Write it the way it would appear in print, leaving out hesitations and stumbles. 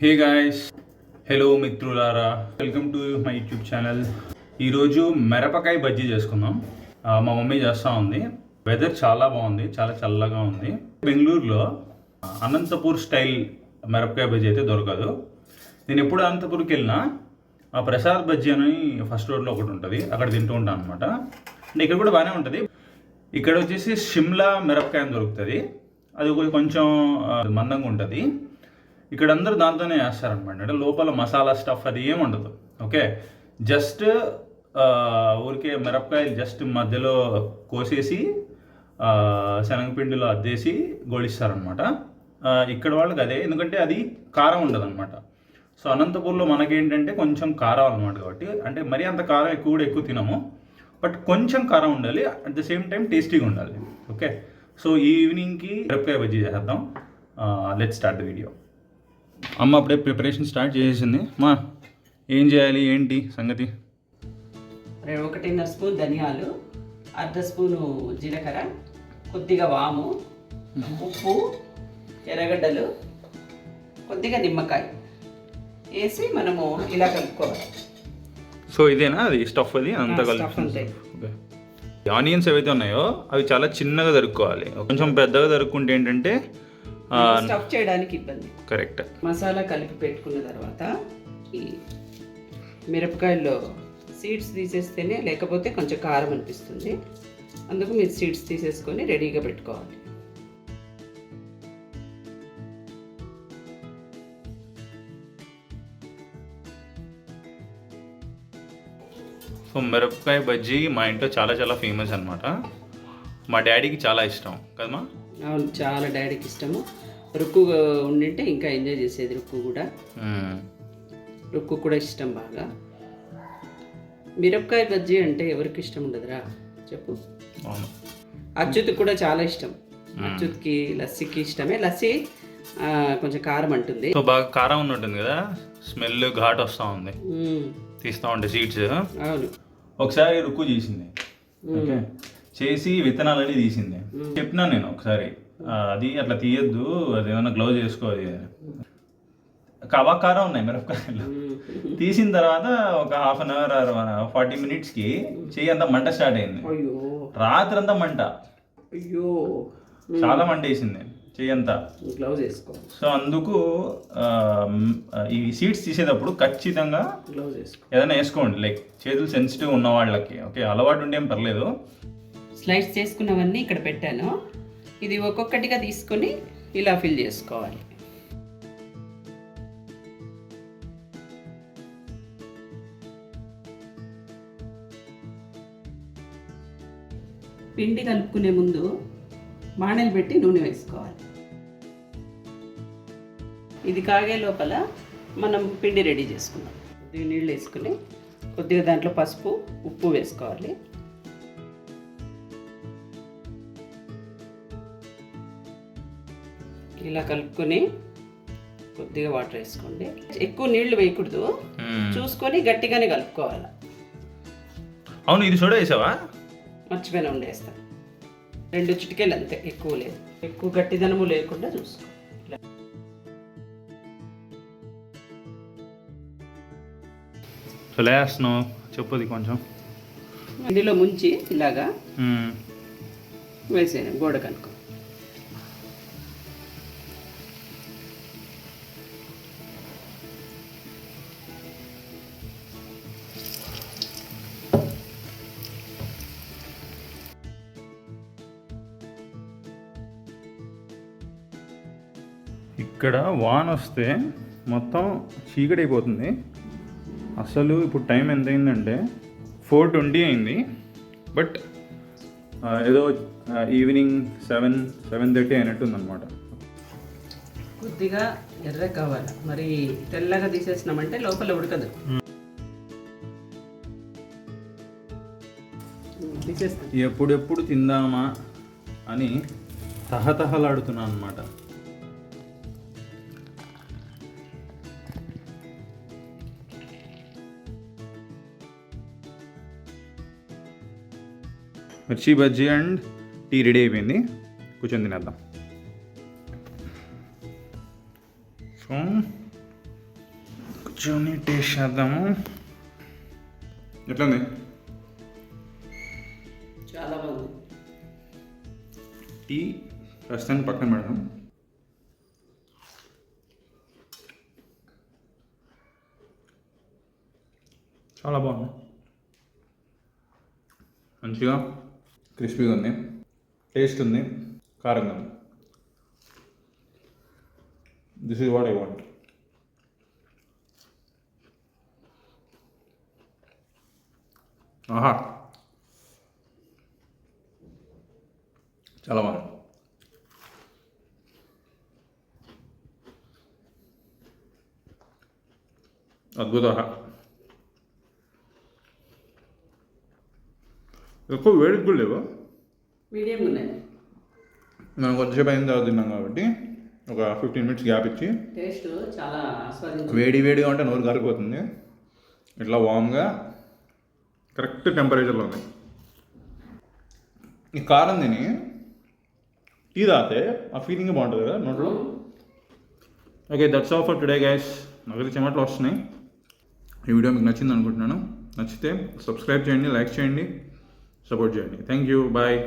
Hey guys, hello మిత్రులారా, welcome to my YouTube channel. ఈరోజు మిరపకాయ బజ్జీ చేసుకుందాం. మా మమ్మీ చేస్తూ ఉంది. వెదర్ చాలా బాగుంది, చాలా చల్లగా ఉంది. బెంగళూరులో అనంతపూర్ స్టైల్ మిరపకాయ బజ్జీ అయితే దొరకదు. నేను ఎప్పుడు అనంతపూర్కి వెళ్ళినా ఆ ప్రసాద్ బజ్జీ అని ఫస్ట్ రోడ్లో ఒకటి ఉంటుంది, అక్కడ తింటూ ఉంటాను అనమాట. అంటే ఇక్కడ కూడా బాగానే ఉంటుంది. ఇక్కడ వచ్చేసి షిమ్లా మిరపకాయ అని దొరుకుతుంది. అది కొంచెం మందంగా ఉంటుంది. ఇక్కడ అందరూ దాంతోనే వేస్తారనమాట. అంటే లోపల మసాలా స్టఫ్ అది ఏమి ఉండదు. ఓకే, జస్ట్ ఊరికే మిరపకాయలు జస్ట్ మధ్యలో కోసేసి శనగపిండిలో అద్దేసి గోళిస్తారనమాట. ఇక్కడ వాళ్ళకి అదే, ఎందుకంటే అది కారం ఉండదు అనమాట. సో అనంతపూర్లో మనకేంటంటే కొంచెం కారం అనమాట. కాబట్టి అంటే మరీ అంత కారం ఎక్కువ తినము, బట్ కొంచెం కారం ఉండాలి, అట్ ద సేమ్ టైం టేస్టీగా ఉండాలి. ఓకే, సో ఈ ఈవినింగ్కి మిరపకాయ బజ్జీ చేద్దాం. Let's start the video. అమ్మ అప్పుడే ప్రిపరేషన్ స్టార్ట్ చేసేసింది. మా ఏం చేయాలి, ఏంటి సంగతి? 1.5 స్పూన్ ధనియాలు, అర్ధ స్పూను జీలకర్ర, కొద్దిగా వాము, ఉప్పు, ఎర్రగడ్డలు, కొద్దిగా నిమ్మకాయ వేసి మనము ఇలా కలుపుకోవాలి. సో ఇదేనా అది స్టఫ్? అది అంతా కలిపి ఆనియన్స్ ఏవైతే ఉన్నాయో అవి చాలా చిన్నగా తరుక్కోవాలి. కొంచెం పెద్దగా తరుక్కుంటే ఏంటంటే స్టఫ్ చేయడానికి ఇబ్బంది. కరెక్ట్. మసాలా కలిపి పెట్టుకున్న తర్వాత ఈ మిరపకాయల్లో సీడ్స్ తీసేస్తేనే, లేకపోతే కొంచెం కారం అనిపిస్తుంది. అందుకు మీరు సీడ్స్ తీసేసుకొని రెడీగా పెట్టుకోవాలి. సో మిరపకాయ బజ్జీ మా ఇంట్లో చాలా చాలా ఫేమస్ అనమాట. మా డాడీకి చాలా ఇష్టం కదమ్మా? అవును, చాలా డాడీకి ఇష్టము. రుక్కు ఉండింటే ఇంకా ఎంజాయ్ చేసేది. రుక్కు కూడా ఇష్టం బాగా. మిరపకాయ బజ్జీ అంటే ఎవరికి ఇష్టం ఉండదురా చెప్పు? అచ్యుత్ కూడా చాలా ఇష్టం. అచ్యుత్కి లస్సీకి ఇష్టమే. లస్సీ కొంచెం కారం అంటుంది. సో బాగా కారం ఉన్నట్టుంది కదా, స్మెల్ ఘాట్ వస్తూ ఉంది తీస్తూ ఉంటే సీడ్స్. అవును, ఒకసారి రుక్కు చేసింది. ఓకే, చేసి విత్తనాలని తీసింది. చెప్పినా నేను ఒకసారి, అది అట్లా తీయద్దు, అది ఏమన్నా గ్లౌజ్ వేసుకోవాలి. కారం ఉన్నాయి మిరపకాయలు. తీసిన తర్వాత ఒక హాఫ్ అన్ అవర్ 40 మినిట్స్కి చెయ్యి అంతా మంట స్టార్ట్ అయింది. రాత్రి అంతా మంట, అయ్యో చాలా మంట వేసింది చెయ్యి అంతా. గ్లౌజ్ వేసుకో. సో అందుకు ఈ సీడ్స్ తీసేటప్పుడు ఖచ్చితంగా గ్లౌజ్ వేసుకో, ఏదైనా వేసుకోండి. లైక్ చేతులు సెన్సిటివ్ ఉన్న వాళ్ళకి. ఓకే, అలవాటు ఉండేం పర్లేదు. స్లైస్ చేసుకున్నవన్నీ ఇక్కడ పెట్టాను. ఇది ఒక్కొక్కటిగా తీసుకొని ఇలా ఫిల్ చేసుకోవాలి. పిండి కలుపుకునే ముందు బాణలు పెట్టి నూనె వేసుకోవాలి. ఇది కాగే లోపల మనం పిండి రెడీ చేసుకున్నాం. కొద్దిగా నీళ్ళు వేసుకుని కొద్దిగా దాంట్లో పసుపు, ఉప్పు వేసుకోవాలి. ఇలా కలుపుకొని కొద్దిగా వాటర్ వేసుకోండి. ఎక్కువ నీళ్లు వేయకూడదు, చూసుకొని గట్టిగానే కలుపుకోవాలి. అవును, ఇది సోడా వేసావా? మర్చిపోయినా ఉండేస్తాను. 2 చిటికెలు అంతే, ఎక్కువ లేదు. ఎక్కువ గట్టిదనము లేకుండా చూసుకో. వేస్తున్నావు చెప్పది కొంచెం ఇందులో ముంచి ఇలాగా వేసేయండి గోడ కనుక. ఇక్కడ వాన్ వస్తే మొత్తం చీకటి అయిపోతుంది. అసలు ఇప్పుడు టైం ఎంత అయిందంటే 4:20 అయింది. బట్ ఏదో ఈవినింగ్ 7-7:30 అయినట్టుందన్నమాట. కొద్దిగా ఎర్ర కావాలి, మరి తెల్లగా తీసేసినామంటే లోపల ఉడకదు. ఎప్పుడెప్పుడు తిందామా అని తహతహలాడుతున్నాను అనమాట. మిర్చి బజ్జీ అండ్ టీ రెడీ అయిపోయింది. కూర్చొని తినేద్దాం. సో కూర్చొని టేస్ట్ చేద్దాము. ఎట్లుంది? చాలా బాగుంది. టీ ప్రస్తుతానికి పక్కన పెడదాం. చాలా బాగుంది, మంచిగా క్రిస్పీగా ఉంది, టేస్ట్ ఉంది, కారంగా ఉంది. This is what I want. ఆహా, చాలా బాగుంది. అద్భుత. ఎక్కువ వేడికి కూడా లేవు, మీడియం ఉన్నాయి. మనం కొద్దిసేపు అయిన తర్వాత తిన్నాం కాబట్టి ఒక 15 minutes గ్యాప్ ఇచ్చి. టేస్ట్ చాలా వేడిగా ఉంటే నోరు కారిపోతుంది. ఇట్లా వామ్గా కరెక్ట్ టెంపరేచర్లో ఉంది. ఈ కారం తిని టీ తాగితే ఆ ఫీలింగ్ బాగుంటుంది కదా నోట్లో. Okay, that's all for today guys. నాకైతే చెమటలు వస్తున్నాయి. ఈ వీడియో మీకు నచ్చింది అనుకుంటున్నాను. నచ్చితే సబ్స్క్రైబ్ చేయండి, లైక్ చేయండి, సపోర్ట్ చేయండి. Thank you, bye.